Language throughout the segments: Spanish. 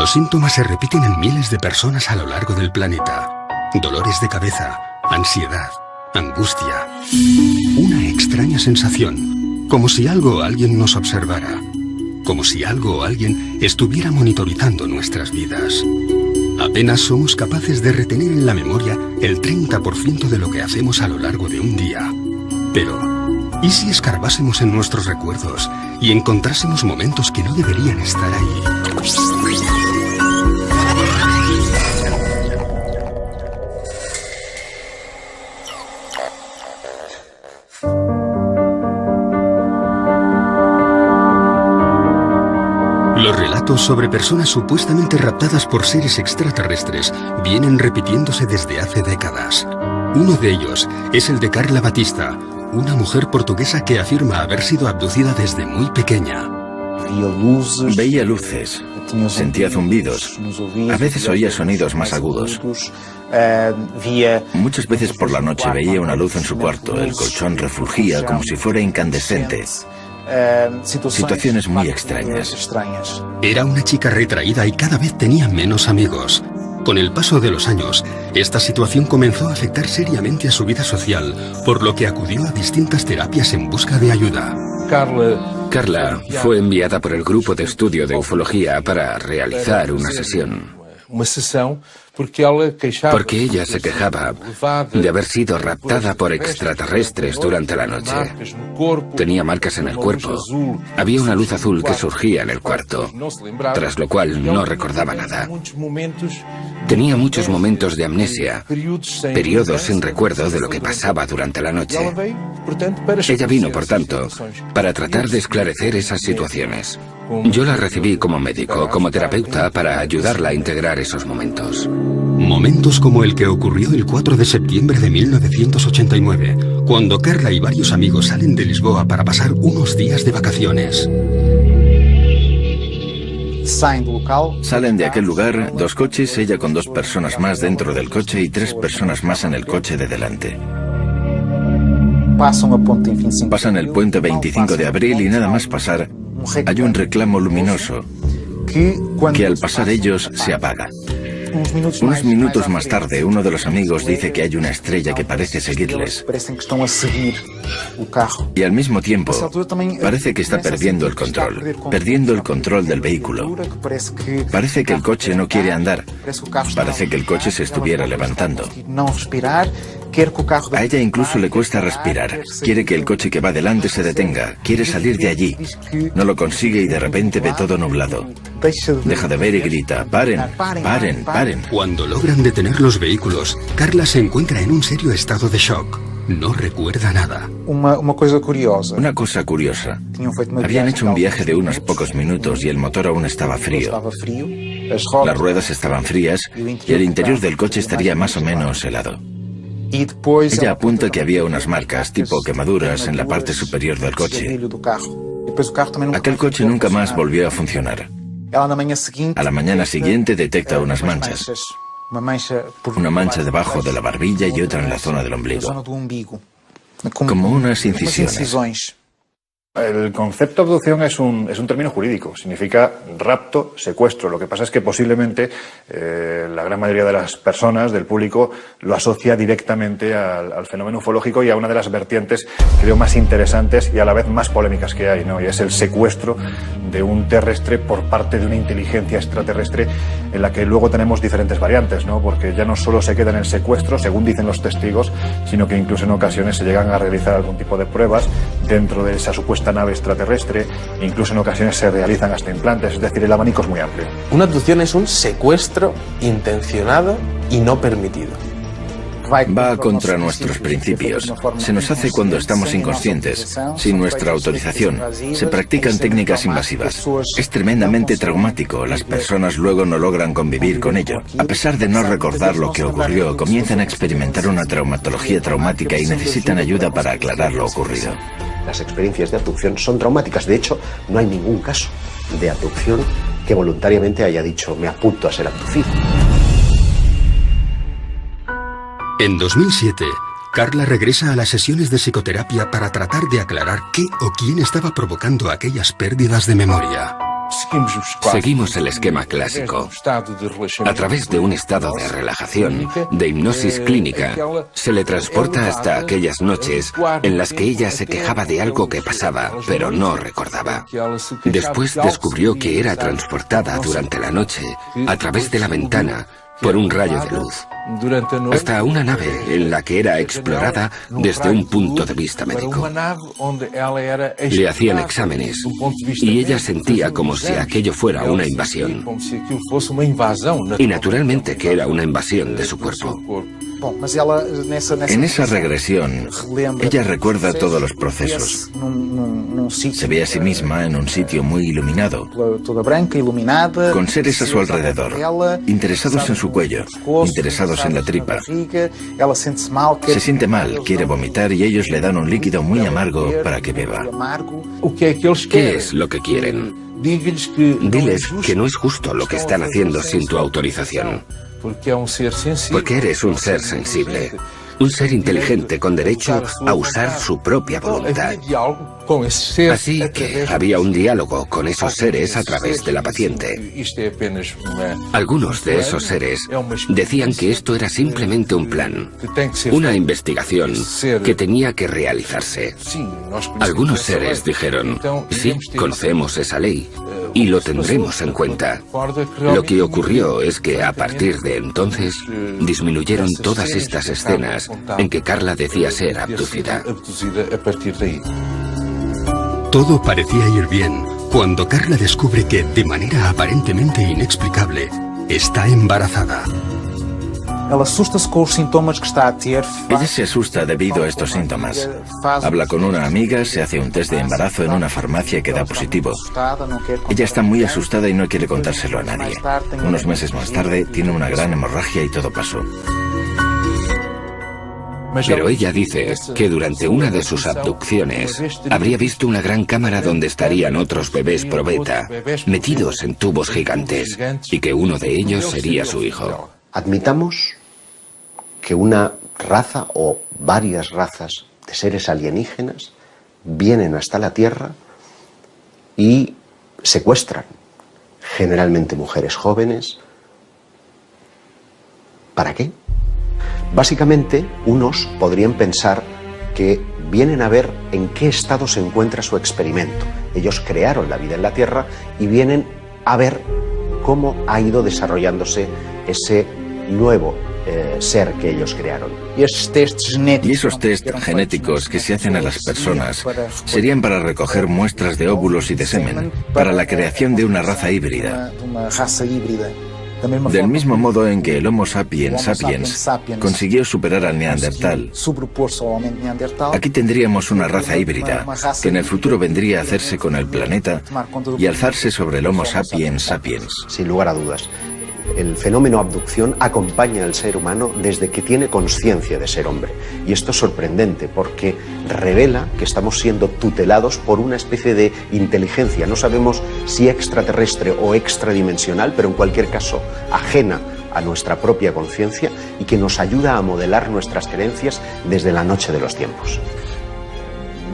Los síntomas se repiten en miles de personas a lo largo del planeta. Dolores de cabeza, ansiedad, angustia. Una extraña sensación, como si algo o alguien nos observara. Como si algo o alguien estuviera monitorizando nuestras vidas. Apenas somos capaces de retener en la memoria el 30% de lo que hacemos a lo largo de un día. Pero, ¿y si escarbásemos en nuestros recuerdos y encontrásemos momentos que no deberían estar ahí? Los relatos sobre personas supuestamente raptadas por seres extraterrestres vienen repitiéndose desde hace décadas. Uno de ellos es el de Carla Batista, una mujer portuguesa que afirma haber sido abducida desde muy pequeña. Veía luces, sentía zumbidos, a veces oía sonidos más agudos. Muchas veces por la noche veía una luz en su cuarto, el colchón refulgía como si fuera incandescente. Situaciones muy extrañas. Era una chica retraída y cada vez tenía menos amigos. Con el paso de los años, esta situación comenzó a afectar seriamente a su vida social, por lo que acudió a distintas terapias en busca de ayuda. Carla fue enviada por el grupo de estudio de ufología para realizar una sesión. Porque ella se quejaba de haber sido raptada por extraterrestres durante la noche. Tenía marcas en el cuerpo. Había una luz azul que surgía en el cuarto, tras lo cual no recordaba nada. Tenía muchos momentos de amnesia, periodos sin recuerdo de lo que pasaba durante la noche. Ella vino, por tanto, para tratar de esclarecer esas situaciones. Yo la recibí como médico, como terapeuta, para ayudarla a integrar esos momentos. Momentos como el que ocurrió el 4 de septiembre de 1989, cuando Carla y varios amigos salen de Lisboa para pasar unos días de vacaciones. Salen de aquel lugar 2 coches, ella con 2 personas más dentro del coche y 3 personas más en el coche de delante. Pasan el puente 25 de abril y nada más pasar, hay un reclamo luminoso que al pasar ellos se apaga. Unos minutos más tarde, uno de los amigos dice que hay una estrella que parece seguirles. Y al mismo tiempo, parece que está perdiendo el control del vehículo. Parece que el coche no quiere andar. Parece que el coche se estuviera levantando. A ella incluso le cuesta respirar. Quiere que el coche que va delante se detenga. Quiere salir de allí. No lo consigue y de repente ve todo nublado. Deja de ver y grita: "¡Paren! ¡Paren! ¡Paren!". Cuando logran detener los vehículos, Carla se encuentra en un serio estado de shock. No recuerda nada. Una cosa curiosa. Habían hecho un viaje de unos pocos minutos y el motor aún estaba frío. Las ruedas estaban frías y el interior del coche estaría más o menos helado. Ella apunta que había unas marcas, tipo quemaduras, en la parte superior del coche. Aquel coche nunca más volvió a funcionar. A la mañana siguiente detecta unas manchas. Una mancha debajo de la barbilla y otra en la zona del ombligo. Como unas incisiones. El concepto de abducción es un término jurídico, significa rapto, secuestro. Lo que pasa es que posiblemente la gran mayoría de las personas, del público, lo asocia directamente al fenómeno ufológico y a una de las vertientes, creo, más interesantes y a la vez más polémicas que hay, ¿no? Y es el secuestro de un terrestre por parte de una inteligencia extraterrestre, en la que luego tenemos diferentes variantes, ¿no? Porque ya no solo se queda en el secuestro, según dicen los testigos, sino que incluso en ocasiones se llegan a realizar algún tipo de pruebas dentro de esa supuesta nave extraterrestre, e incluso en ocasiones se realizan hasta implantes, es decir, el abanico es muy amplio. Una abducción es un secuestro intencionado y no permitido. Va contra nuestros principios. Se nos hace cuando estamos inconscientes, sin nuestra autorización. Se practican técnicas invasivas. Es tremendamente traumático. Las personas luego no logran convivir con ello. A pesar de no recordar lo que ocurrió, comienzan a experimentar una traumatología traumática y necesitan ayuda para aclarar lo ocurrido. Las experiencias de abducción son traumáticas. De hecho, no hay ningún caso de abducción que voluntariamente haya dicho: me apunto a ser abducido. En 2007, Carla regresa a las sesiones de psicoterapia para tratar de aclarar qué o quién estaba provocando aquellas pérdidas de memoria. Seguimos el esquema clásico. A través de un estado de relajación, de hipnosis clínica, se le transporta hasta aquellas noches en las que ella se quejaba de algo que pasaba, pero no recordaba. Después descubrió que era transportada durante la noche, a través de la ventana, por un rayo de luz, hasta una nave en la que era explorada desde un punto de vista médico. Le hacían exámenes y ella sentía como si aquello fuera una invasión. Y naturalmente que era una invasión de su cuerpo. En esa regresión, ella recuerda todos los procesos. Se ve a sí misma en un sitio muy iluminado, con seres a su alrededor, interesados en su cuello, interesados en la tripa. Se siente mal, quiere vomitar y ellos le dan un líquido muy amargo para que beba. ¿Qué es lo que quieren? Diles que no es justo lo que están haciendo sin tu autorización. Porque eres un ser sensible, un ser inteligente con derecho a usar su propia voluntad. Así que había un diálogo con esos seres a través de la paciente. Algunos de esos seres decían que esto era simplemente un plan, una investigación que tenía que realizarse. Algunos seres dijeron, sí, conocemos esa ley y lo tendremos en cuenta. Lo que ocurrió es que a partir de entonces disminuyeron todas estas escenas en que Carla decía ser abducida. Todo parecía ir bien cuando Carla descubre que, de manera aparentemente inexplicable, está embarazada. Ella se asusta debido a estos síntomas. Habla con una amiga, se hace un test de embarazo en una farmacia que da positivo. Ella está muy asustada y no quiere contárselo a nadie. Unos meses más tarde tiene una gran hemorragia y todo pasó. Pero ella dice que durante una de sus abducciones habría visto una gran cámara donde estarían otros bebés probeta, metidos en tubos gigantes, y que uno de ellos sería su hijo. Admitamos que una raza o varias razas de seres alienígenas vienen hasta la Tierra y secuestran generalmente mujeres jóvenes. ¿Para qué? Básicamente, unos podrían pensar que vienen a ver en qué estado se encuentra su experimento. Ellos crearon la vida en la Tierra y vienen a ver cómo ha ido desarrollándose ese nuevo ser que ellos crearon. Y esos test genéticos que se hacen a las personas serían para recoger muestras de óvulos y de semen, para la creación de una raza híbrida. Del mismo modo en que el Homo sapiens sapiens consiguió superar al Neandertal, aquí tendríamos una raza híbrida que en el futuro vendría a hacerse con el planeta y alzarse sobre el Homo sapiens sapiens. Sin lugar a dudas, el fenómeno abducción acompaña al ser humano desde que tiene conciencia de ser hombre. Y esto es sorprendente porque revela que estamos siendo tutelados por una especie de inteligencia. No sabemos si extraterrestre o extradimensional, pero en cualquier caso ajena a nuestra propia conciencia y que nos ayuda a modelar nuestras creencias desde la noche de los tiempos.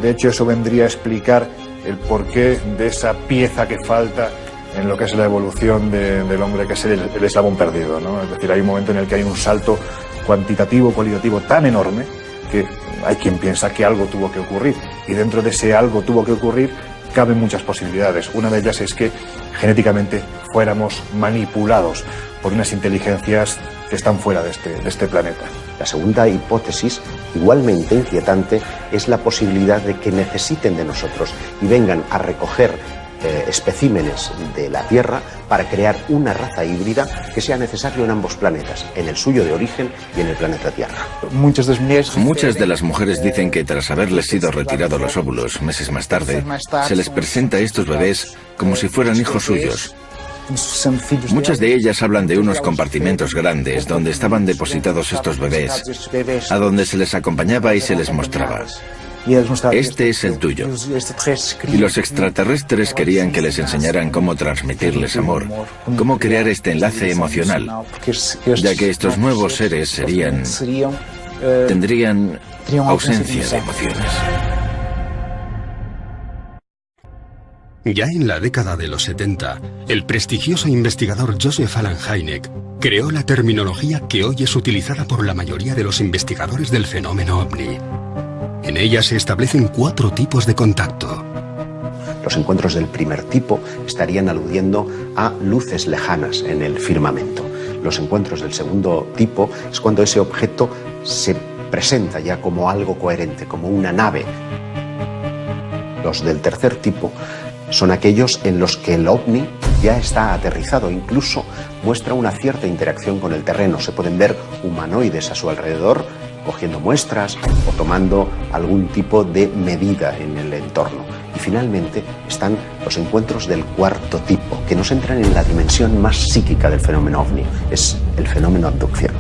De hecho, eso vendría a explicar el porqué de esa pieza que falta en lo que es la evolución del hombre, que es el eslabón perdido, ¿no? Es decir, hay un momento en el que hay un salto cuantitativo, cualitativo tan enorme que hay quien piensa que algo tuvo que ocurrir. Y dentro de ese algo tuvo que ocurrir caben muchas posibilidades. Una de ellas es que genéticamente fuéramos manipulados por unas inteligencias que están fuera de este planeta. La segunda hipótesis, igualmente inquietante, es la posibilidad de que necesiten de nosotros y vengan a recoger especímenes de la Tierra para crear una raza híbrida que sea necesario en ambos planetas, en el suyo de origen y en el planeta Tierra. Muchas de las mujeres dicen que tras haberles sido retirados los óvulos meses más tarde, se les presenta a estos bebés como si fueran hijos suyos. Muchas de ellas hablan de unos compartimentos grandes donde estaban depositados estos bebés, a donde se les acompañaba y se les mostraba. Este es el tuyo. Y los extraterrestres querían que les enseñaran cómo transmitirles amor, cómo crear este enlace emocional, ya que estos nuevos seres tendrían ausencia de emociones. Ya en la década de los 70, el prestigioso investigador Joseph Allen Hynek creó la terminología que hoy es utilizada por la mayoría de los investigadores del fenómeno ovni. En ella se establecen 4 tipos de contacto. Los encuentros del primer tipo estarían aludiendo a luces lejanas en el firmamento. Los encuentros del segundo tipo es cuando ese objeto se presenta ya como algo coherente, como una nave. Los del tercer tipo son aquellos en los que el ovni ya está aterrizado, incluso muestra una cierta interacción con el terreno. Se pueden ver humanoides a su alrededor, cogiendo muestras o tomando algún tipo de medida en el entorno. Y finalmente están los encuentros del cuarto tipo, que nos entran en la dimensión más psíquica del fenómeno ovni. Es el fenómeno abducción.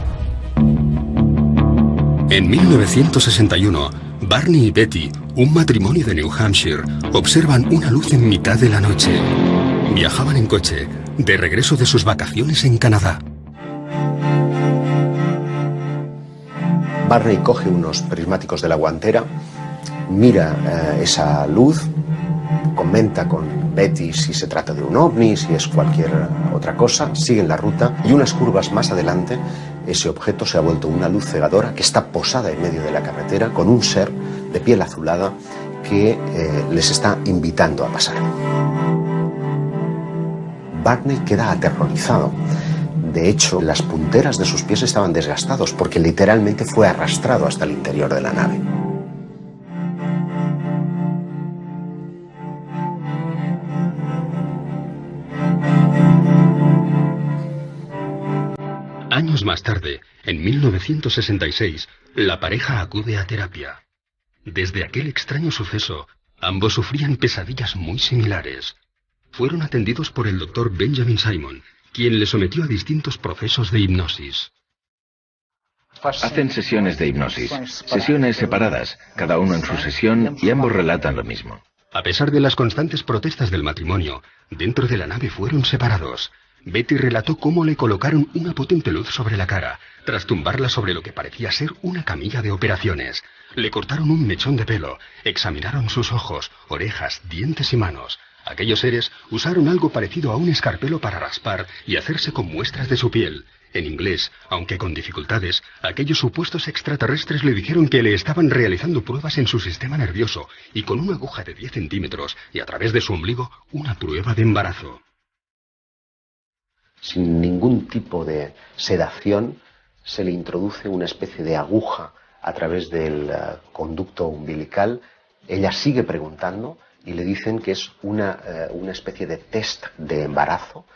En 1961, Barney y Betty, un matrimonio de New Hampshire, observan una luz en mitad de la noche. Viajaban en coche, de regreso de sus vacaciones en Canadá. Barney coge unos prismáticos de la guantera, mira esa luz, comenta con Betty si se trata de un ovni, si es cualquier otra cosa, siguen la ruta y unas curvas más adelante ese objeto se ha vuelto una luz cegadora que está posada en medio de la carretera con un ser de piel azulada que les está invitando a pasar. Barney queda aterrorizado. De hecho, las punteras de sus pies estaban desgastados porque literalmente fue arrastrado hasta el interior de la nave. Años más tarde, en 1966, la pareja acude a terapia. Desde aquel extraño suceso, ambos sufrían pesadillas muy similares. Fueron atendidos por el doctor Benjamin Simon, quien les sometió a distintos procesos de hipnosis. Hacen sesiones de hipnosis, sesiones separadas, cada uno en su sesión, y ambos relatan lo mismo. A pesar de las constantes protestas del matrimonio, dentro de la nave fueron separados. Betty relató cómo le colocaron una potente luz sobre la cara, tras tumbarla sobre lo que parecía ser una camilla de operaciones. Le cortaron un mechón de pelo, examinaron sus ojos, orejas, dientes y manos. Aquellos seres usaron algo parecido a un escarpelo para raspar y hacerse con muestras de su piel. En inglés, aunque con dificultades, aquellos supuestos extraterrestres le dijeron que le estaban realizando pruebas en su sistema nervioso y con una aguja de 10 centímetros y a través de su ombligo una prueba de embarazo. Sin ningún tipo de sedación, se le introduce una especie de aguja a través del conducto umbilical. Ella sigue preguntando y le dicen que es una especie de test de embarazo.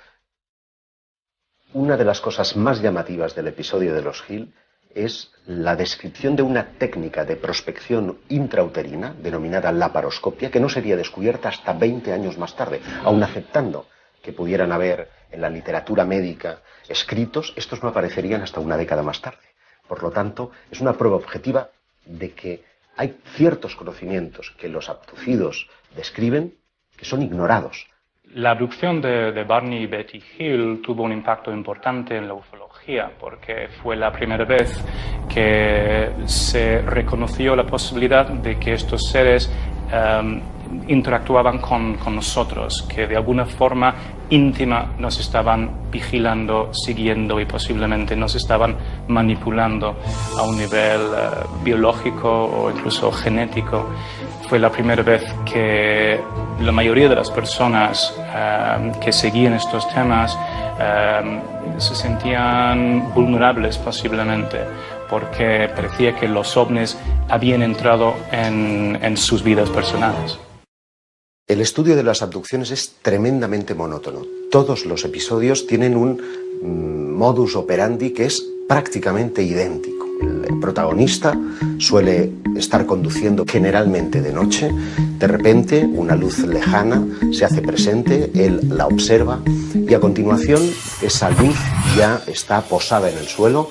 Una de las cosas más llamativas del episodio de los Hill es la descripción de una técnica de prospección intrauterina denominada laparoscopia, que no sería descubierta hasta 20 años más tarde, aun aceptando que pudieran haber en la literatura médica escritos, estos no aparecerían hasta una década más tarde. Por lo tanto, es una prueba objetiva de que hay ciertos conocimientos que los abducidos describen que son ignorados. La abducción de Barney y Betty Hill tuvo un impacto importante en la ufología porque fue la primera vez que se reconoció la posibilidad de que estos seres interactuaban con nosotros, que de alguna forma íntima nos estaban vigilando, siguiendo y posiblemente nos estaban manipulando a un nivel biológico o incluso genético. Fue la primera vez que la mayoría de las personas que seguían estos temas se sentían vulnerables posiblemente, porque parecía que los ovnis habían entrado en sus vidas personales. El estudio de las abducciones es tremendamente monótono. Todos los episodios tienen un modus operandi que es prácticamente idéntico. El protagonista suele estar conduciendo generalmente de noche. De repente, una luz lejana se hace presente, él la observa y a continuación esa luz ya está posada en el suelo.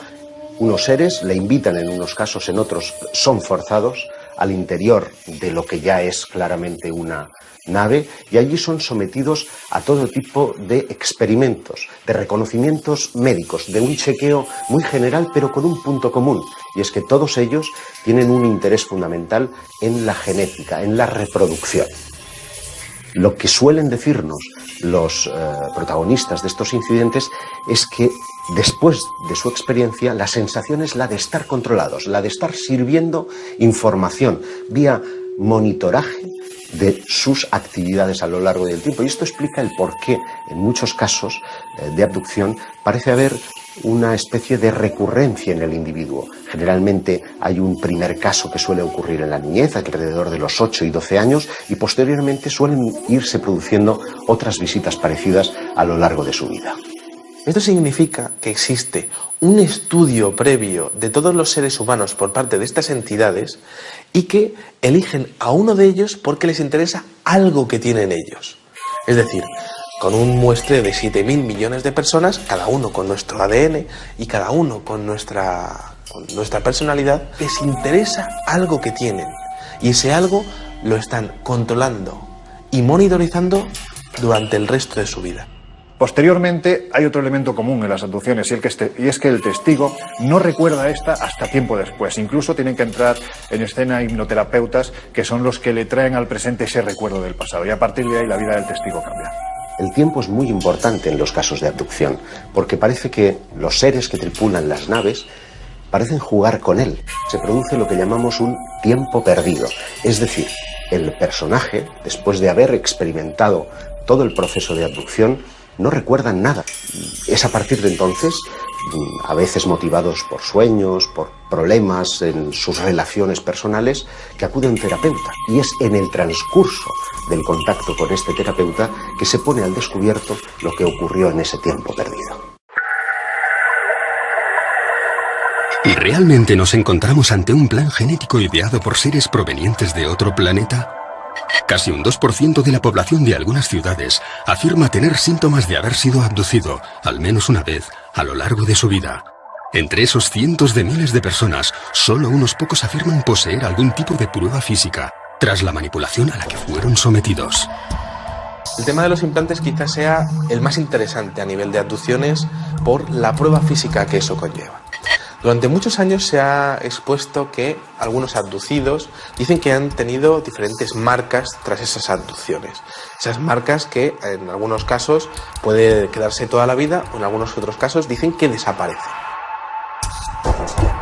Unos seres le invitan en unos casos, en otros son forzados al interior de lo que ya es claramente una nave y allí son sometidos a todo tipo de experimentos, de reconocimientos médicos, de un chequeo muy general pero con un punto común, y es que todos ellos tienen un interés fundamental en la genética, en la reproducción. Lo que suelen decirnos los protagonistas de estos incidentes es que después de su experiencia la sensación es la de estar controlados, la de estar sirviendo información vía monitoraje de sus actividades a lo largo del tiempo. Y esto explica el por qué en muchos casos de abducción parece haber una especie de recurrencia en el individuo. Generalmente hay un primer caso que suele ocurrir en la niñez, alrededor de los 8 y 12 años, y posteriormente suelen irse produciendo otras visitas parecidas a lo largo de su vida. Esto significa que existe un estudio previo de todos los seres humanos por parte de estas entidades y que eligen a uno de ellos porque les interesa algo que tienen ellos. Es decir, con un muestreo de 7.000 millones de personas, cada uno con nuestro ADN y cada uno con nuestra personalidad, les interesa algo que tienen. Y ese algo lo están controlando y monitorizando durante el resto de su vida. Posteriormente hay otro elemento común en las abducciones y es que el testigo no recuerda esta hasta tiempo después. Incluso tienen que entrar en escena hipnoterapeutas que son los que le traen al presente ese recuerdo del pasado y a partir de ahí la vida del testigo cambia. El tiempo es muy importante en los casos de abducción porque parece que los seres que tripulan las naves parecen jugar con él. Se produce lo que llamamos un tiempo perdido. Es decir, el personaje, después de haber experimentado todo el proceso de abducción, no recuerdan nada. Es a partir de entonces, a veces motivados por sueños, por problemas en sus relaciones personales, que acude a un terapeuta. Y es en el transcurso del contacto con este terapeuta que se pone al descubierto lo que ocurrió en ese tiempo perdido. ¿Realmente nos encontramos ante un plan genético ideado por seres provenientes de otro planeta? Casi un 2% de la población de algunas ciudades afirma tener síntomas de haber sido abducido, al menos una vez, a lo largo de su vida. Entre esos cientos de miles de personas, solo unos pocos afirman poseer algún tipo de prueba física, tras la manipulación a la que fueron sometidos. El tema de los implantes quizás sea el más interesante a nivel de abducciones por la prueba física que eso conlleva. Durante muchos años se ha expuesto que algunos abducidos dicen que han tenido diferentes marcas tras esas abducciones. Esas marcas que en algunos casos puede quedarse toda la vida o en algunos otros casos dicen que desaparecen.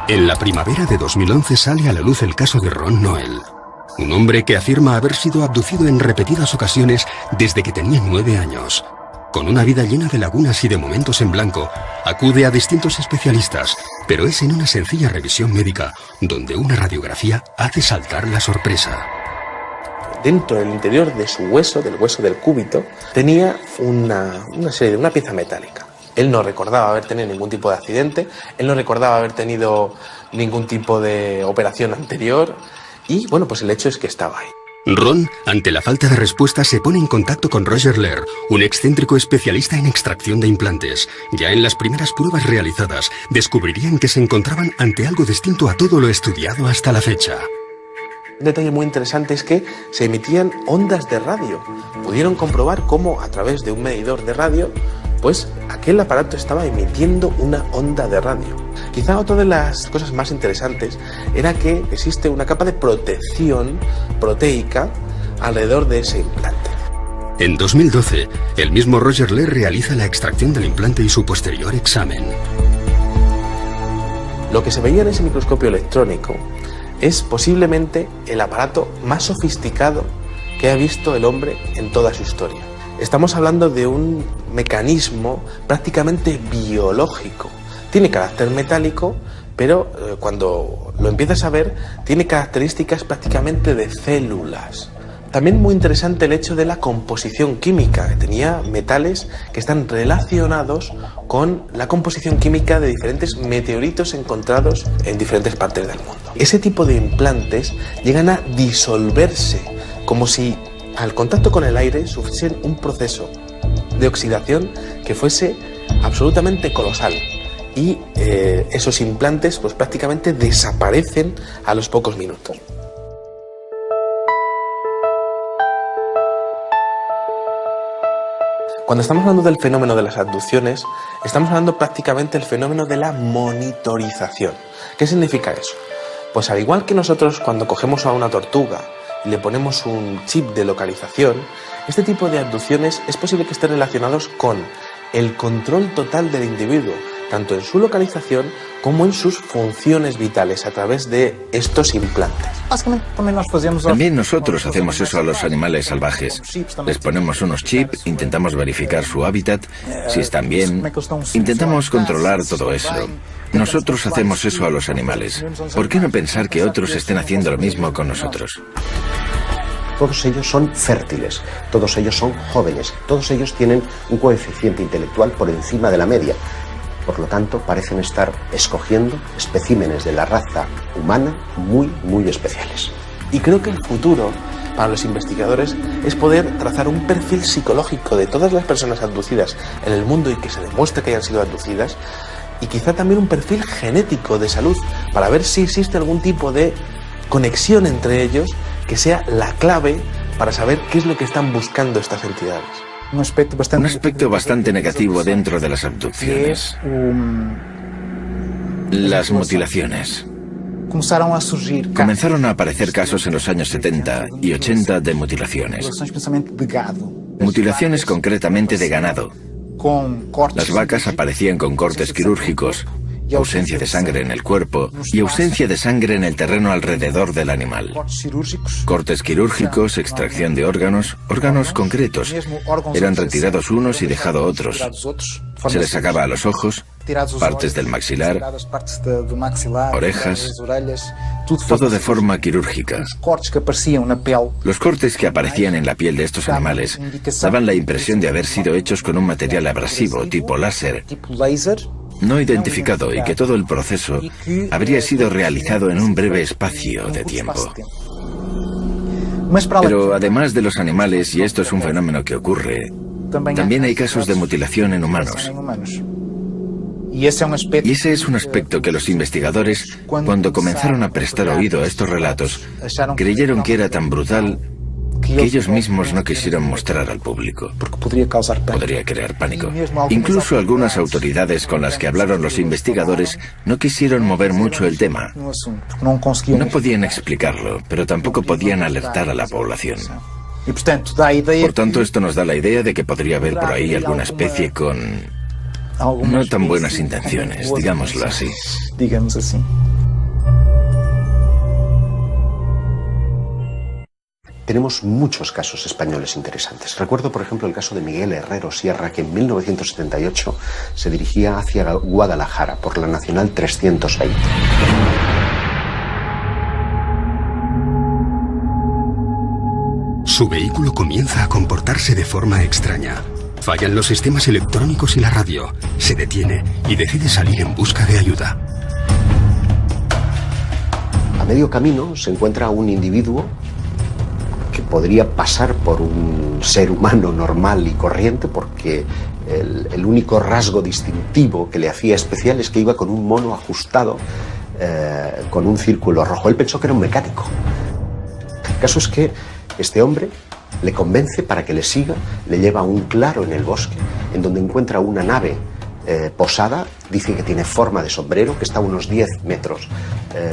En la primavera de 2011 sale a la luz el caso de Ron Noel, un hombre que afirma haber sido abducido en repetidas ocasiones desde que tenía 9 años. Con una vida llena de lagunas y de momentos en blanco, acude a distintos especialistas, pero es en una sencilla revisión médica donde una radiografía hace saltar la sorpresa. Dentro del interior de su hueso, del hueso del cúbito, tenía una pieza metálica. Él no recordaba haber tenido ningún tipo de accidente, él no recordaba haber tenido ningún tipo de operación anterior y, bueno, pues el hecho es que estaba ahí. Ron, ante la falta de respuesta, se pone en contacto con Roger Lehr, un excéntrico especialista en extracción de implantes. Ya en las primeras pruebas realizadas, descubrirían que se encontraban ante algo distinto a todo lo estudiado hasta la fecha. Un detalle muy interesante es que se emitían ondas de radio. Pudieron comprobar cómo a través de un medidor de radio, pues aquel aparato estaba emitiendo una onda de radio. Quizá otra de las cosas más interesantes era que existe una capa de protección proteica alrededor de ese implante. En 2012, el mismo Roger Lehr realiza la extracción del implante y su posterior examen. Lo que se veía en ese microscopio electrónico es posiblemente el aparato más sofisticado que ha visto el hombre en toda su historia. Estamos hablando de un mecanismo prácticamente biológico. Tiene carácter metálico, pero cuando lo empiezas a ver, tiene características prácticamente de células. También muy interesante el hecho de la composición química. Tenía metales que están relacionados con la composición química de diferentes meteoritos encontrados en diferentes partes del mundo. Ese tipo de implantes llegan a disolverse, como si al contacto con el aire sufriesen un proceso de oxidación que fuese absolutamente colosal. Y esos implantes pues prácticamente desaparecen a los pocos minutos. Cuando estamos hablando del fenómeno de las abducciones, estamos hablando prácticamente del fenómeno de la monitorización. ¿Qué significa eso? Pues al igual que nosotros cuando cogemos a una tortuga y le ponemos un chip de localización, este tipo de abducciones es posible que estén relacionados con el control total del individuo, tanto en su localización como en sus funciones vitales a través de estos implantes. También nosotros hacemos eso a los animales salvajes. Les ponemos unos chips, intentamos verificar su hábitat, si están bien, intentamos controlar todo eso. Nosotros hacemos eso a los animales. ¿Por qué no pensar que otros estén haciendo lo mismo con nosotros? Todos ellos son fértiles, todos ellos son jóvenes, todos ellos tienen un coeficiente intelectual por encima de la media. Por lo tanto, parecen estar escogiendo especímenes de la raza humana muy especiales. Y creo que el futuro para los investigadores es poder trazar un perfil psicológico de todas las personas abducidas en el mundo y que se demuestre que hayan sido abducidas, y quizá también un perfil genético de salud para ver si existe algún tipo de conexión entre ellos que sea la clave para saber qué es lo que están buscando estas entidades. Un aspecto bastante negativo dentro de las abducciones. Las mutilaciones. Comenzaron a aparecer casos en los años 70 y 80 de mutilaciones. Mutilaciones concretamente de ganado. Las vacas aparecían con cortes quirúrgicos, ausencia de sangre en el cuerpo y ausencia de sangre en el terreno alrededor del animal. Cortes quirúrgicos, extracción de órganos concretos. Eran retirados unos y dejado otros. Se les sacaba a los ojos, partes del maxilar, orejas, todo de forma quirúrgica. Los cortes que aparecían en la piel de estos animales daban la impresión de haber sido hechos con un material abrasivo tipo láser, no identificado, y que todo el proceso habría sido realizado en un breve espacio de tiempo. Pero además de los animales, y esto es un fenómeno que ocurre, también hay casos de mutilación en humanos. Y ese es un aspecto que los investigadores, cuando comenzaron a prestar oído a estos relatos, creyeron que era tan brutal que ellos mismos no quisieron mostrar al público. Podría crear pánico. Incluso algunas autoridades con las que hablaron los investigadores no quisieron mover mucho el tema. No podían explicarlo, pero tampoco podían alertar a la población. Por tanto, esto nos da la idea de que podría haber por ahí alguna especie con no tan buenas intenciones, digámoslo así. Tenemos muchos casos españoles interesantes. Recuerdo, por ejemplo, el caso de Miguel Herrero Sierra, que en 1978 se dirigía hacia Guadalajara por la Nacional 320. Su vehículo comienza a comportarse de forma extraña. Fallan los sistemas electrónicos y la radio. Se detiene y decide salir en busca de ayuda. A medio camino se encuentra un individuo que podría pasar por un ser humano normal y corriente, porque el único rasgo distintivo que le hacía especial es que iba con un mono ajustado con un círculo rojo. Él pensó que era un mecánico. El caso es que este hombre le convence para que le siga, le lleva a un claro en el bosque, en donde encuentra una nave posada. Dice que tiene forma de sombrero, que está a unos 10 metros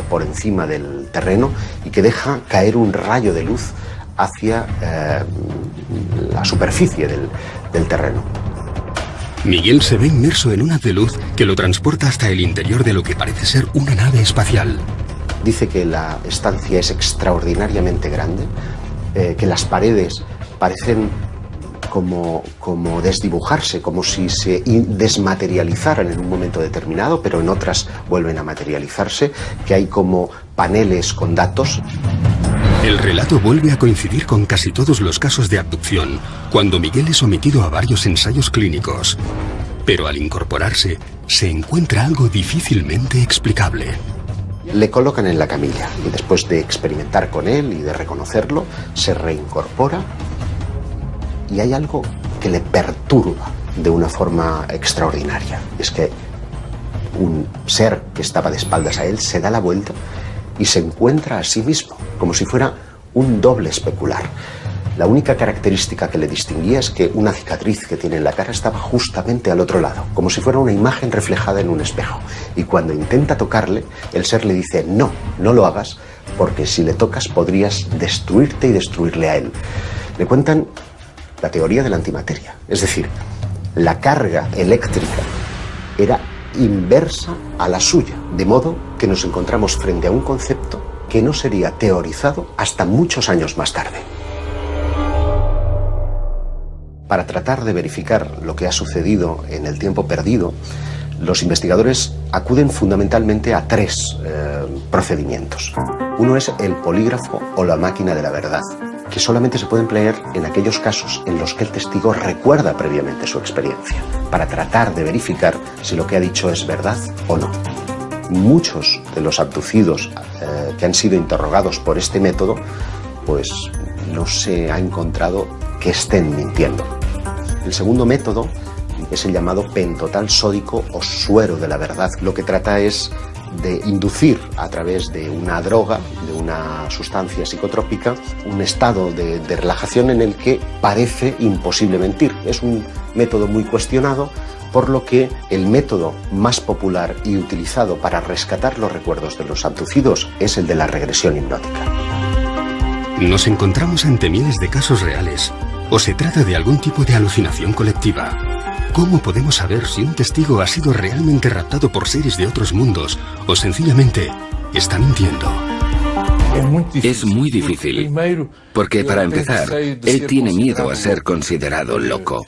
por encima del terreno y que deja caer un rayo de luz hacia la superficie del terreno. Miguel se ve inmerso en un haz de luz que lo transporta hasta el interior de lo que parece ser una nave espacial. Dice que la estancia es extraordinariamente grande, que las paredes parecen como desdibujarse, como si se desmaterializaran en un momento determinado, pero en otras vuelven a materializarse, que hay como paneles con datos. El relato vuelve a coincidir con casi todos los casos de abducción, cuando Miguel es sometido a varios ensayos clínicos. Pero al incorporarse, se encuentra algo difícilmente explicable. Le colocan en la camilla y después de experimentar con él y de reconocerlo, se reincorpora y hay algo que le perturba de una forma extraordinaria. Es que un ser que estaba de espaldas a él se da la vuelta y se encuentra a sí mismo, como si fuera un doble especular. La única característica que le distinguía es que una cicatriz que tiene en la cara estaba justamente al otro lado, como si fuera una imagen reflejada en un espejo. Y cuando intenta tocarle, el ser le dice: no, no lo hagas, porque si le tocas podrías destruirte y destruirle a él. Le cuentan la teoría de la antimateria, es decir, la carga eléctrica era inversa a la suya, de modo que nos encontramos frente a un concepto que no sería teorizado hasta muchos años más tarde. Para tratar de verificar lo que ha sucedido en el tiempo perdido, los investigadores acuden fundamentalmente a tres procedimientos. Uno es el polígrafo o la máquina de la verdad, que solamente se puede emplear en aquellos casos en los que el testigo recuerda previamente su experiencia, para tratar de verificar si lo que ha dicho es verdad o no. Muchos de los abducidos que han sido interrogados por este método, pues no se ha encontrado que estén mintiendo. El segundo método es el llamado pentotal sódico o suero de la verdad. Lo que trata es de inducir a través de una droga, de una sustancia psicotrópica, un estado de relajación en el que parece imposible mentir. Es un método muy cuestionado, por lo que el método más popular y utilizado para rescatar los recuerdos de los abducidos es el de la regresión hipnótica. ¿Nos encontramos ante miles de casos reales o se trata de algún tipo de alucinación colectiva? ¿Cómo podemos saber si un testigo ha sido realmente raptado por seres de otros mundos o sencillamente está mintiendo? Es muy difícil, porque para empezar, él tiene miedo a ser considerado loco.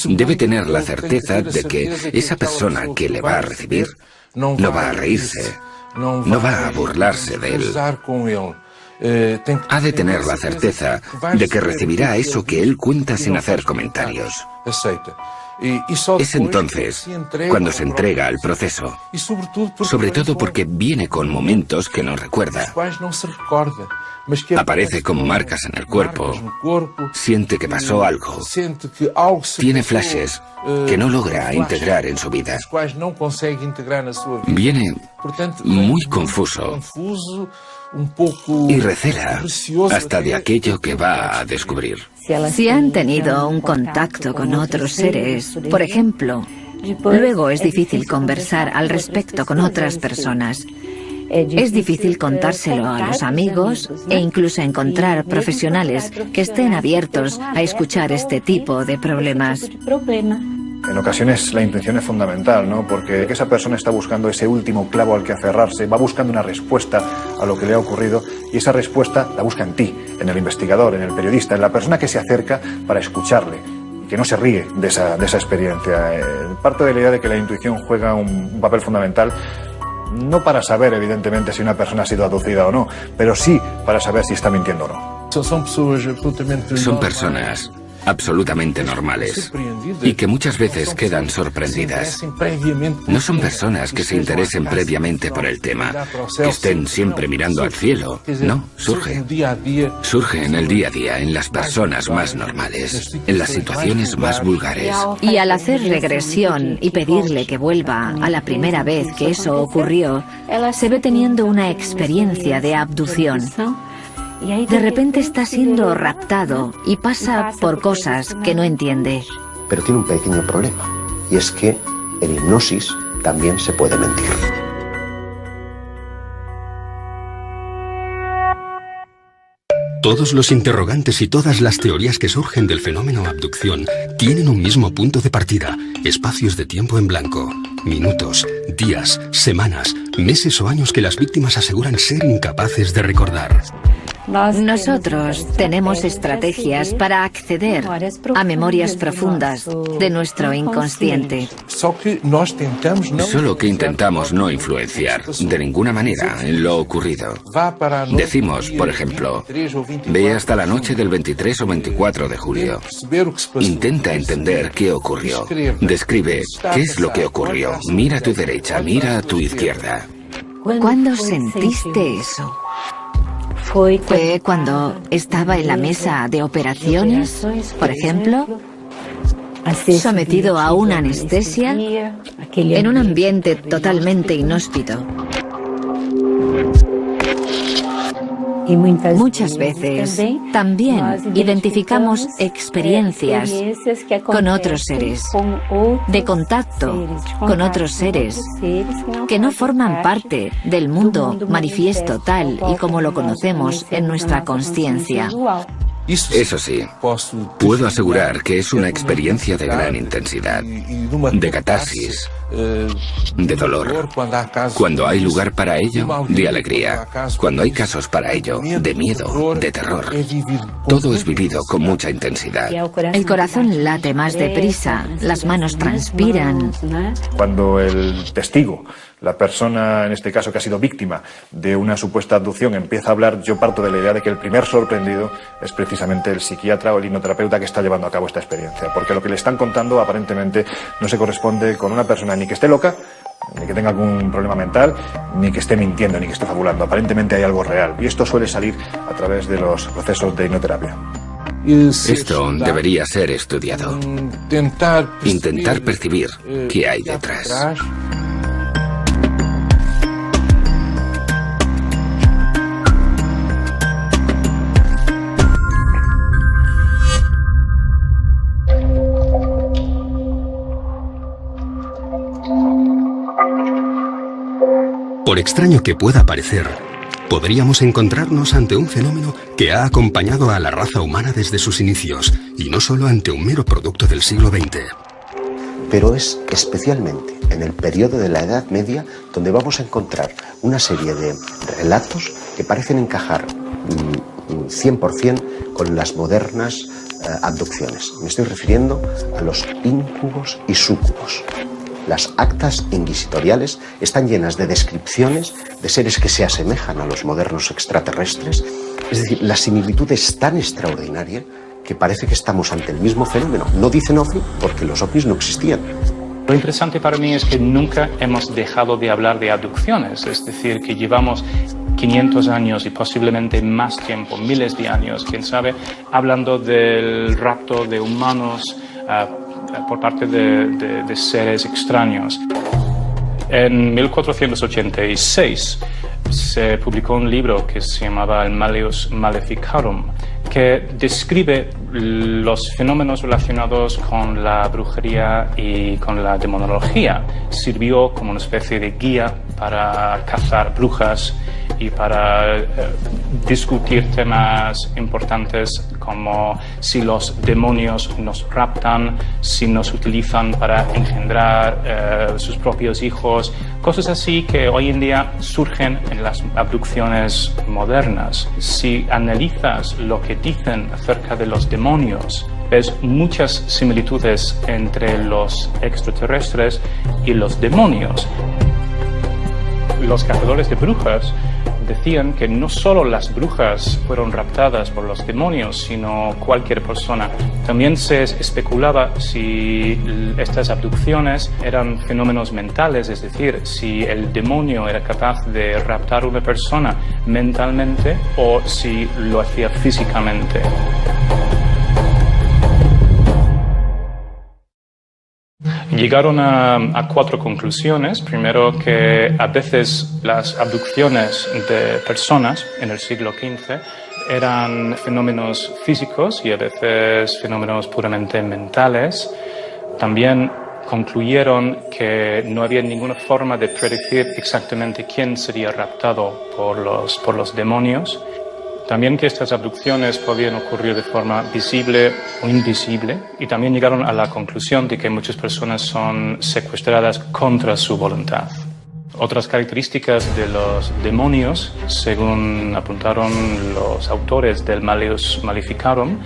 Debe tener la certeza de que esa persona que le va a recibir no va a reírse, no va a burlarse de él. Ha de tener la certeza de que recibirá eso que él cuenta sin hacer comentarios. Es entonces cuando se entrega al proceso, sobre todo porque viene con momentos que no recuerda. Aparece con marcas en el cuerpo, siente que pasó algo, tiene flashes que no logra integrar en su vida. Viene muy confuso y recela hasta de aquello que va a descubrir. Si han tenido un contacto con otros seres, por ejemplo, luego es difícil conversar al respecto con otras personas. Es difícil contárselo a los amigos e incluso encontrar profesionales que estén abiertos a escuchar este tipo de problemas. En ocasiones la intención es fundamental, ¿no? Porque esa persona está buscando ese último clavo al que aferrarse, va buscando una respuesta a lo que le ha ocurrido y esa respuesta la busca en ti, en el investigador, en el periodista, en la persona que se acerca para escucharle y que no se ríe de esa experiencia. Parte de la idea de que la intuición juega un papel fundamental, no para saber evidentemente si una persona ha sido abducida o no, pero sí para saber si está mintiendo o no. Son personas absolutamente normales y que muchas veces quedan sorprendidas. No son personas que se interesen previamente por el tema, que estén siempre mirando al cielo. No, surge en el día a día, en las personas más normales, en las situaciones más vulgares. Y al hacer regresión y pedirle que vuelva a la primera vez que eso ocurrió, se ve teniendo una experiencia de abducción. De repente está siendo raptado y pasa por cosas que no entiende. Pero tiene un pequeño problema, y es que en hipnosis también se puede mentir. Todos los interrogantes y todas las teorías que surgen del fenómeno abducción tienen un mismo punto de partida: espacios de tiempo en blanco, minutos, días, semanas, meses o años que las víctimas aseguran ser incapaces de recordar. Nosotros tenemos estrategias para acceder a memorias profundas de nuestro inconsciente. Solo que intentamos no influenciar de ninguna manera en lo ocurrido. Decimos, por ejemplo, ve hasta la noche del 23 o 24 de julio. Intenta entender qué ocurrió. Describe qué es lo que ocurrió. Mira a tu derecha, mira a tu izquierda. ¿Cuándo sentiste eso? ¿Fue cuando estaba en la mesa de operaciones, por ejemplo? Sometido a una anestesia, en un ambiente totalmente inhóspito. Muchas veces también identificamos experiencias con otros seres, de contacto con otros seres que no forman parte del mundo manifiesto tal y como lo conocemos en nuestra consciencia. Eso sí, puedo asegurar que es una experiencia de gran intensidad, de catarsis, de dolor. Cuando hay lugar para ello, de alegría. Cuando hay casos para ello, de miedo, de terror. Todo es vivido con mucha intensidad. El corazón late más deprisa, las manos transpiran. Cuando el testigo, la persona en este caso que ha sido víctima de una supuesta abducción, empieza a hablar, yo parto de la idea de que el primer sorprendido es precisamente el psiquiatra o el hipnoterapeuta que está llevando a cabo esta experiencia, porque lo que le están contando aparentemente no se corresponde con una persona ni que esté loca, ni que tenga algún problema mental, ni que esté mintiendo, ni que esté fabulando. Aparentemente hay algo real, y esto suele salir a través de los procesos de hipnoterapia. Esto debería ser estudiado. Intentar percibir qué hay detrás. Por extraño que pueda parecer, podríamos encontrarnos ante un fenómeno que ha acompañado a la raza humana desde sus inicios, y no solo ante un mero producto del siglo XX. Pero es especialmente en el periodo de la Edad Media donde vamos a encontrar una serie de relatos que parecen encajar 100% con las modernas abducciones. Me estoy refiriendo a los íncubos y súcubos. Las actas inquisitoriales están llenas de descripciones de seres que se asemejan a los modernos extraterrestres. Es decir, la similitud es tan extraordinaria que parece que estamos ante el mismo fenómeno. No dicen ovni porque los ovnis no existían. Lo interesante para mí es que nunca hemos dejado de hablar de abducciones, es decir, que llevamos 500 años y posiblemente más tiempo, miles de años, quién sabe, hablando del rapto de humanos por parte de seres extraños. En 1486 se publicó un libro que se llamaba el Malleus Maleficarum, que describe los fenómenos relacionados con la brujería y con la demonología. Sirvió como una especie de guía para cazar brujas y para discutir temas importantes como si los demonios nos raptan, si nos utilizan para engendrar sus propios hijos, cosas así que hoy en día surgen en las abducciones modernas. Si analizas lo que dicen acerca de los demonios, ves muchas similitudes entre los extraterrestres y los demonios. Los cazadores de brujas decían que no solo las brujas fueron raptadas por los demonios, sino cualquier persona. También se especulaba si estas abducciones eran fenómenos mentales, es decir, si el demonio era capaz de raptar a una persona mentalmente o si lo hacía físicamente. Llegaron a 4 conclusiones. Primero, que a veces las abducciones de personas en el siglo XV eran fenómenos físicos y a veces fenómenos puramente mentales. También concluyeron que no había ninguna forma de predecir exactamente quién sería raptado por los demonios. También que estas abducciones podían ocurrir de forma visible o invisible, y también llegaron a la conclusión de que muchas personas son secuestradas contra su voluntad. Otras características de los demonios, según apuntaron los autores del Malleus Maleficarum,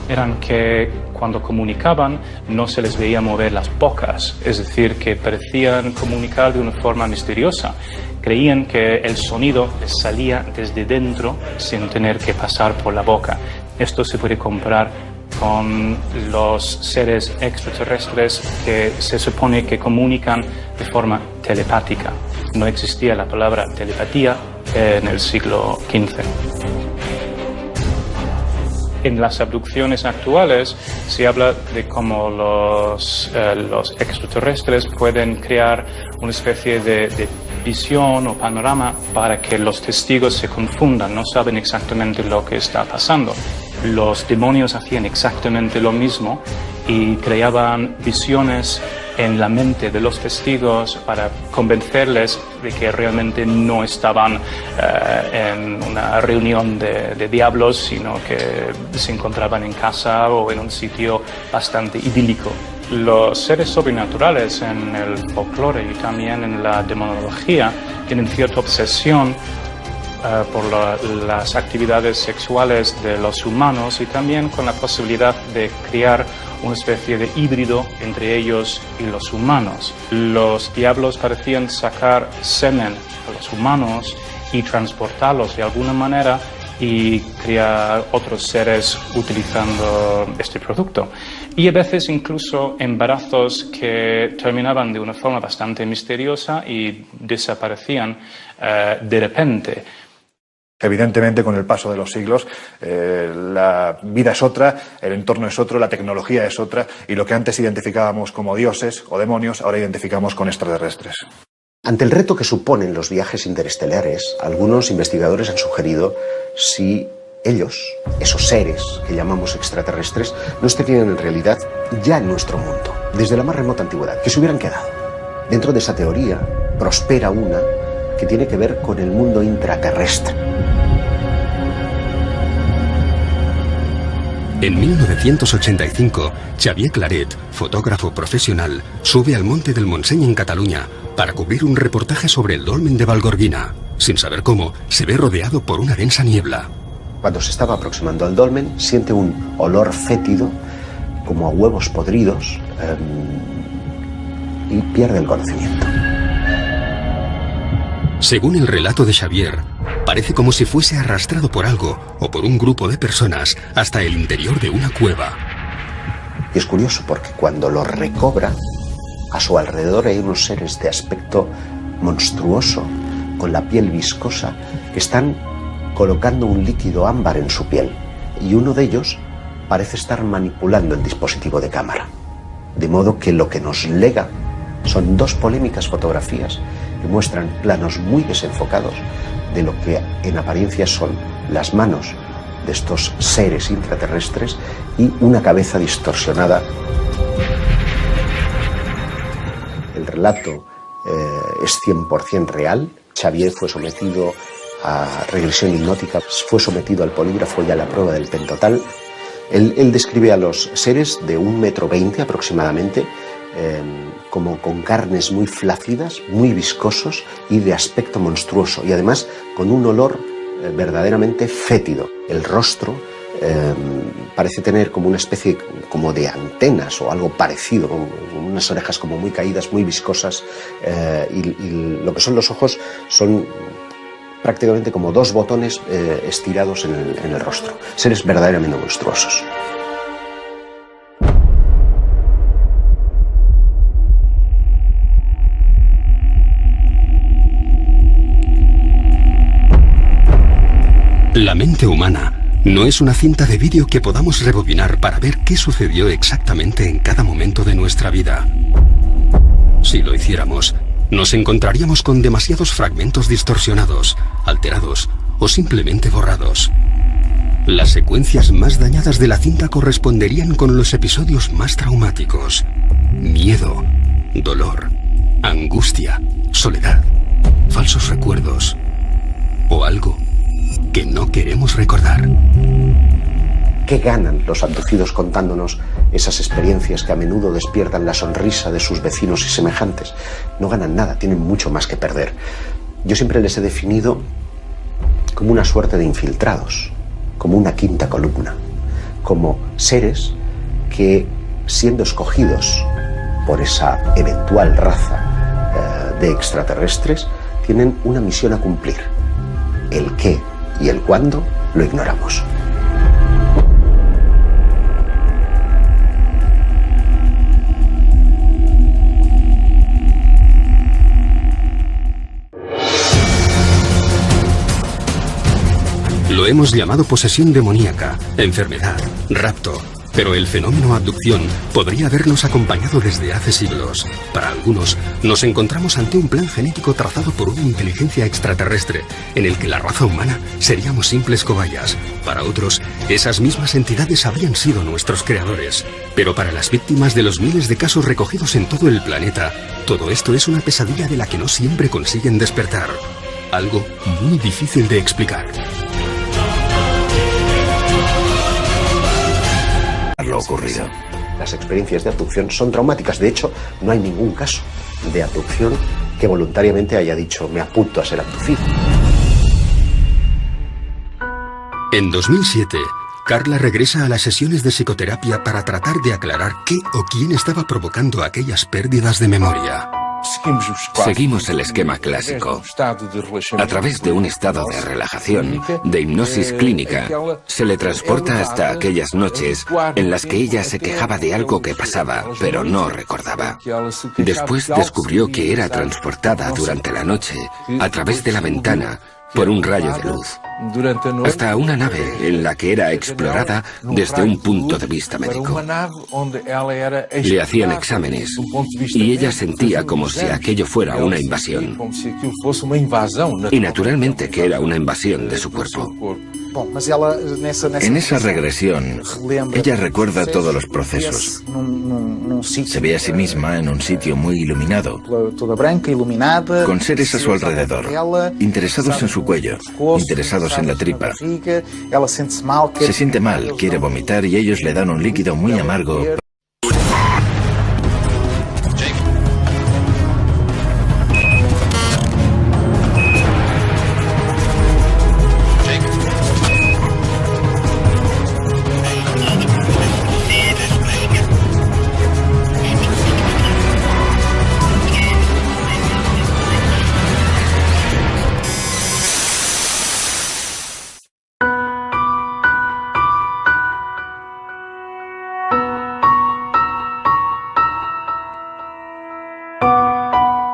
eran que cuando comunicaban no se les veía mover las bocas, es decir, que parecían comunicar de una forma misteriosa. Creían que el sonido les salía desde dentro sin tener que pasar por la boca. Esto se puede comparar con los seres extraterrestres que se supone que comunican de forma telepática. No existía la palabra telepatía en el siglo XV. En las abducciones actuales se habla de cómo los extraterrestres pueden crear una especie de visión o panorama para que los testigos se confundan, no saben exactamente lo que está pasando. Los demonios hacían exactamente lo mismo y creaban visiones en la mente de los testigos para convencerles de que realmente no estaban en una reunión de diablos, sino que se encontraban en casa o en un sitio bastante idílico. Los seres sobrenaturales en el folclore y también en la demonología tienen cierta obsesión por las actividades sexuales de los humanos y también con la posibilidad de crear una especie de híbrido entre ellos y los humanos. Los diablos parecían sacar semen a los humanos y transportarlos de alguna manera y crear otros seres utilizando este producto. Y a veces incluso embarazos que terminaban de una forma bastante misteriosa y desaparecían de repente. Evidentemente, con el paso de los siglos, la vida es otra, el entorno es otro, la tecnología es otra, y lo que antes identificábamos como dioses o demonios, ahora identificamos con extraterrestres. Ante el reto que suponen los viajes interestelares, algunos investigadores han sugerido si ellos, esos seres que llamamos extraterrestres, no estarían en realidad ya en nuestro mundo, desde la más remota antigüedad, que se hubieran quedado. Dentro de esa teoría prospera una que tiene que ver con el mundo intraterrestre. En 1985, Xavier Claret, fotógrafo profesional, sube al Monte del Montseny en Cataluña para cubrir un reportaje sobre el dolmen de Valgorguina. Sin saber cómo, se ve rodeado por una densa niebla. Cuando se estaba aproximando al dolmen, siente un olor fétido, como a huevos podridos, y pierde el conocimiento. Según el relato de Xavier, parece como si fuese arrastrado por algo o por un grupo de personas hasta el interior de una cueva. Y es curioso porque cuando lo recobra, a su alrededor hay unos seres de aspecto monstruoso, con la piel viscosa, que están colocando un líquido ámbar en su piel. Y uno de ellos parece estar manipulando el dispositivo de cámara. De modo que lo que nos lega son dos polémicas fotografías que muestran planos muy desenfocados de lo que en apariencia son las manos de estos seres intraterrestres y una cabeza distorsionada. El relato es 100% real. Xavier fue sometido a regresión hipnótica, fue sometido al polígrafo y a la prueba del pentotal. Él describe a los seres de 1,20 m aproximadamente, como con carnes muy flácidas, muy viscosos y de aspecto monstruoso, y además con un olor verdaderamente fétido. El rostro parece tener como una especie como de antenas o algo parecido, con unas orejas como muy caídas, muy viscosas, y lo que son los ojos son prácticamente como dos botones estirados en el rostro. Seres verdaderamente monstruosos. La mente humana no es una cinta de vídeo que podamos rebobinar para ver qué sucedió exactamente en cada momento de nuestra vida. Si lo hiciéramos, nos encontraríamos con demasiados fragmentos distorsionados, alterados o simplemente borrados. Las secuencias más dañadas de la cinta corresponderían con los episodios más traumáticos: miedo, dolor, angustia, soledad, falsos recuerdos o algo que no queremos recordar. ¿Qué ganan los abducidos contándonos esas experiencias que a menudo despiertan la sonrisa de sus vecinos y semejantes? No ganan nada, tienen mucho más que perder. Yo siempre les he definido como una suerte de infiltrados, como una quinta columna, como seres que, siendo escogidos por esa eventual raza de extraterrestres, tienen una misión a cumplir. El qué y el cuándo lo ignoramos. Lo hemos llamado posesión demoníaca, enfermedad, rapto Pero el fenómeno abducción podría habernos acompañado desde hace siglos. Para algunos, nos encontramos ante un plan genético trazado por una inteligencia extraterrestre, en el que la raza humana seríamos simples cobayas. Para otros, esas mismas entidades habrían sido nuestros creadores. Pero para las víctimas de los miles de casos recogidos en todo el planeta, todo esto es una pesadilla de la que no siempre consiguen despertar. Algo muy difícil de explicar. Lo ocurrido. Las experiencias de abducción son traumáticas. De hecho, no hay ningún caso de abducción que voluntariamente haya dicho me apunto a ser abducido. En 2007, Carla regresa a las sesiones de psicoterapia para tratar de aclarar qué o quién estaba provocando aquellas pérdidas de memoria. Seguimos el esquema clásico. A través de un estado de relajación, de hipnosis clínica, se le transporta hasta aquellas noches en las que ella se quejaba de algo que pasaba, pero no recordaba. Después descubrió que era transportada durante la noche, a través de la ventana, por un rayo de luz, hasta una nave en la que era explorada desde un punto de vista médico. Le hacían exámenes y ella sentía como si aquello fuera una invasión. Y naturalmente que era una invasión de su cuerpo. En esa regresión, ella recuerda todos los procesos. Se ve a sí misma en un sitio muy iluminado, con seres a su alrededor, interesados en su cuello, interesados en la tripa. Se siente mal, quiere vomitar y ellos le dan un líquido muy amargo.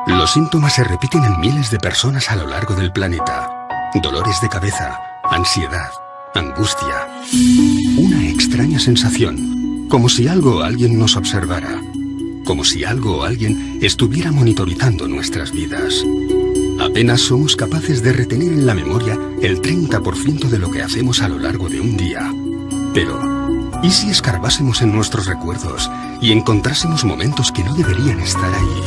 Los síntomas se repiten en miles de personas a lo largo del planeta. Dolores de cabeza, ansiedad, angustia. Una extraña sensación, como si algo o alguien nos observara. Como si algo o alguien estuviera monitorizando nuestras vidas. Apenas somos capaces de retener en la memoria el 30% de lo que hacemos a lo largo de un día. Pero, ¿y si escarbásemos en nuestros recuerdos y encontrásemos momentos que no deberían estar ahí?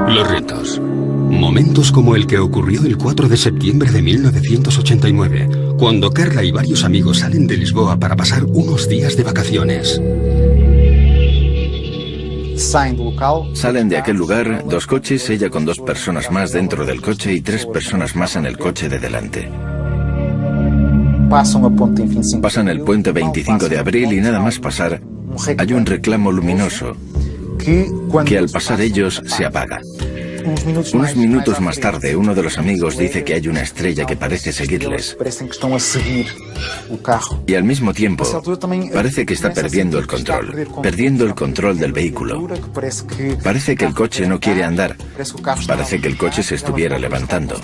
Los retos. Momentos como el que ocurrió el 4 de septiembre de 1989, cuando Carla y varios amigos salen de Lisboa para pasar unos días de vacaciones. Salen de aquel lugar 2 coches, ella con 2 personas más dentro del coche y 3 personas más en el coche de delante. Pasan el puente 25 de abril y nada más pasar, hay un reclamo luminoso que al pasar ellos se apaga. Unos minutos más tarde, uno de los amigos dice que hay una estrella que parece seguirles. Y al mismo tiempo, parece que está perdiendo el control del vehículo. Parece que el coche no quiere andar. Parece que el coche se estuviera levantando.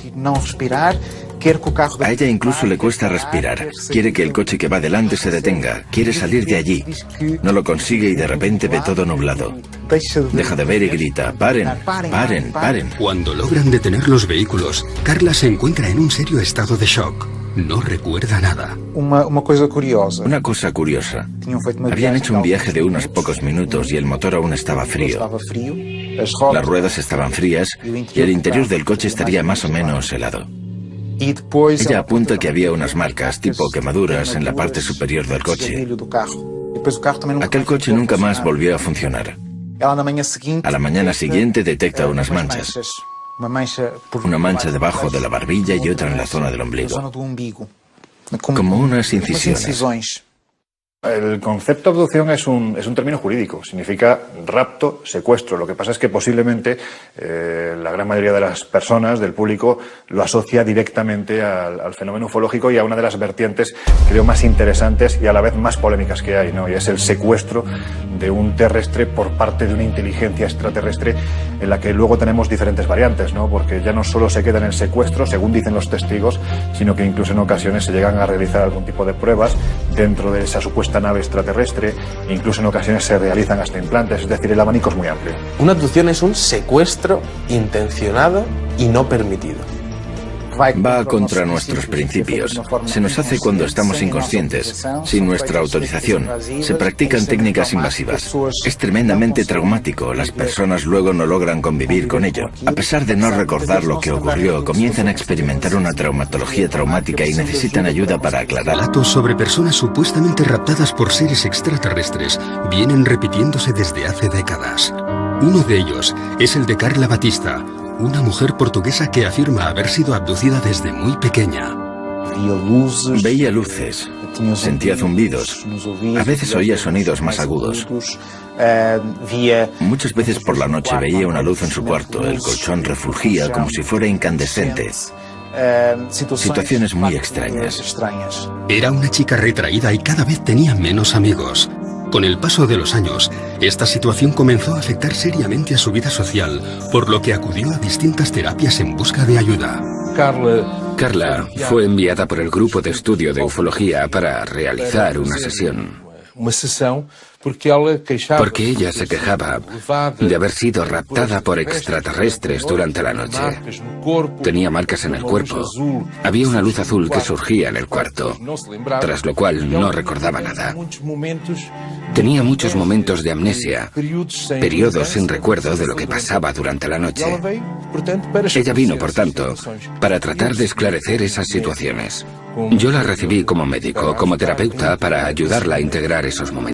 A ella incluso le cuesta respirar. Quiere que el coche que va delante se detenga. Quiere salir de allí. No lo consigue y de repente ve todo nublado. Deja de ver y grita: ¡paren, paren, paren! Cuando logran detener los vehículos, Carla se encuentra en un serio estado de shock. No recuerda nada. Una cosa curiosa. Habían hecho un viaje de unos pocos minutos y el motor aún estaba frío. Las ruedas estaban frías y el interior del coche estaría más o menos helado. Ella apunta que había unas marcas, tipo quemaduras, en la parte superior del coche. Aquel coche nunca más volvió a funcionar. A la mañana siguiente detecta unas manchas. Una mancha debajo de la barbilla y otra en la zona del ombligo. Como unas incisiones. El concepto de abducción es un término jurídico, significa rapto, secuestro. Lo que pasa es que posiblemente la gran mayoría de las personas, del público, lo asocia directamente al fenómeno ufológico y a una de las vertientes, creo, más interesantes y a la vez más polémicas que hay, ¿no? Y es el secuestro de un terrestre por parte de una inteligencia extraterrestre, en la que luego tenemos diferentes variantes, ¿no? Porque ya no solo se queda en el secuestro, según dicen los testigos, sino que incluso en ocasiones se llegan a realizar algún tipo de pruebas dentro de esa supuesta nave extraterrestre, e incluso en ocasiones se realizan hasta implantes, es decir, el abanico es muy amplio. Una abducción es un secuestro intencionado y no permitido. Va contra nuestros principios. Se nos hace cuando estamos inconscientes, sin nuestra autorización. Se practican técnicas invasivas. Es tremendamente traumático. Las personas luego no logran convivir con ello. A pesar de no recordar lo que ocurrió, comienzan a experimentar una traumatología traumática y necesitan ayuda para aclarar. Relatos sobre personas supuestamente raptadas por seres extraterrestres vienen repitiéndose desde hace décadas. Uno de ellos es el de Carla Batista, una mujer portuguesa que afirma haber sido abducida desde muy pequeña. Veía luces, sentía zumbidos, a veces oía sonidos más agudos. Muchas veces por la noche veía una luz en su cuarto, el colchón refulgía como si fuera incandescente. Situaciones muy extrañas. Era una chica retraída y cada vez tenía menos amigos. Con el paso de los años, esta situación comenzó a afectar seriamente a su vida social, por lo que acudió a distintas terapias en busca de ayuda. Carla fue enviada por el grupo de estudio de ufología para realizar una sesión. Porque ella se quejaba de haber sido raptada por extraterrestres durante la noche. Tenía marcas en el cuerpo. Había una luz azul que surgía en el cuarto, tras lo cual no recordaba nada. Tenía muchos momentos de amnesia, periodos sin recuerdo de lo que pasaba durante la noche. Ella vino, por tanto, para tratar de esclarecer esas situaciones. Yo la recibí como médico, como terapeuta, para ayudarla a integrar esos momentos.